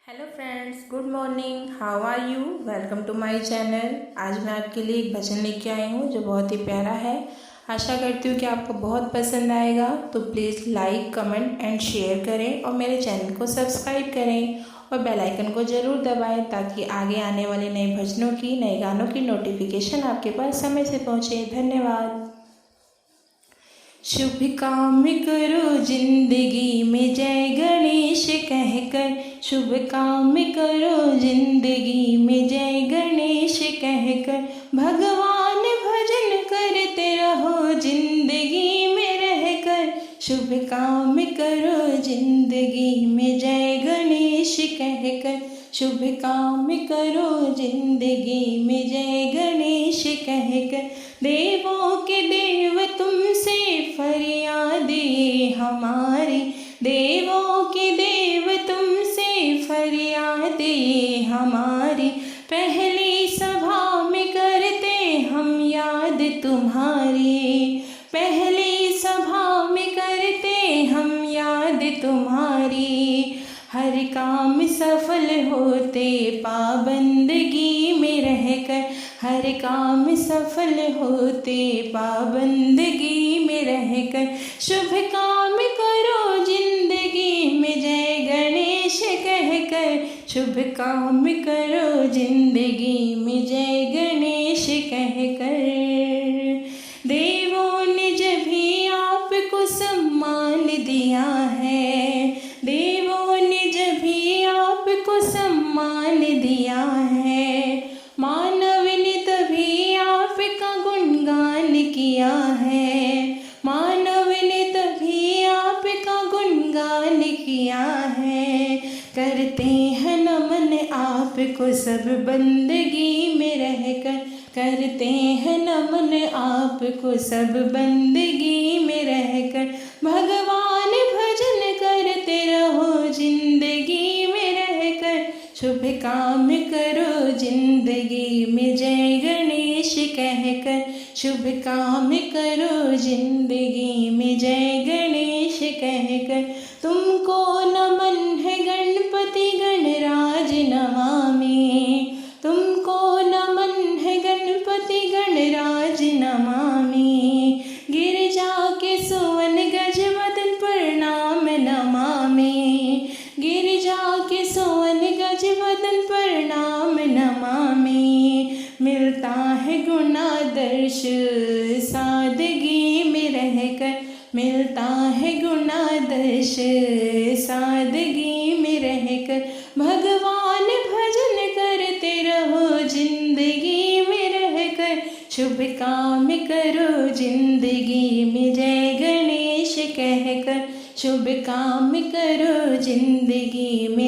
Hello friends, good morning. How are you? Welcome to my channel. आज मैं आपके लिए एक भजन लेके आई हूँ जो बहुत ही प्यारा है। आशा करती हूँ कि आपको बहुत पसंद आएगा। तो please like, comment and share करें और मेरे चैनल को सब्सक्राइब करें और बेल आइकन को ज़रूर दबाएं ताकि आगे आने वाले नए भजनों की, नए गानों की नोटिफिकेशन आपके पास समय से पहुँचे। धन्यवाद। शुभ काम करो जिंदगी में जय गणेश कहकर, शुभ काम करो जिंदगी में जय गणेश कहकर, भगवान भजन करते रहो जिंदगी में रहकर, शुभ काम करो जिंदगी में जय गणेश कहकर, शुभ काम करो जिंदगी में जय गणेश कहकर, देवों के देव तुमसे फरियादें हमारी, देवों के देव तुमसे फरियादें हमारी, पहली सभा में करते हम याद तुम्हारी, पहली सभा में करते हम याद तुम्हारी, हर काम सफल होते पाबंदगी में रहकर, हर काम सफल होते पाबंदगी में रहकर, शुभ काम करो जिंदगी में जय गणेश कहकर, शुभ काम करो जिंदगी में जय गणेश कहकर, देवों ने जब भी आपको सम्मान दिया है, देवों ने जब भी आपको सम्मान दिया है, मानव ने तभी आपका गुणगान किया है, मानव ने तभी आपका गुणगान किया है, करते हैं नमन आपको सब बंदगी में रहकर, करते हैं नमन आपको सब बंदगी में रहकर, भगवान भजन करते रहो जिंदगी में रहकर, शुभ काम करो जिंदगी में जय गणेश कहकर, शुभ काम करो जिंदगी में जय गणेश कहकर, तुमको नमन है गणपति गणराज नमामि, तुमको नमन है गणपति गणराज नमामि, गिरिजा के सुवन गज वदन प्रणाम नमामि, गिरिजा के सुवन गज वदन प्रणाम नमामि, मिलता है गुणादर्श सादगी में रहकर, मिलता है गुणादर्श सादगी में रहकर, भगवान भजन करते रहो जिंदगी में रहकर, शुभ काम करो जिंदगी में जय गणेश कहकर, शुभ काम करो जिंदगी में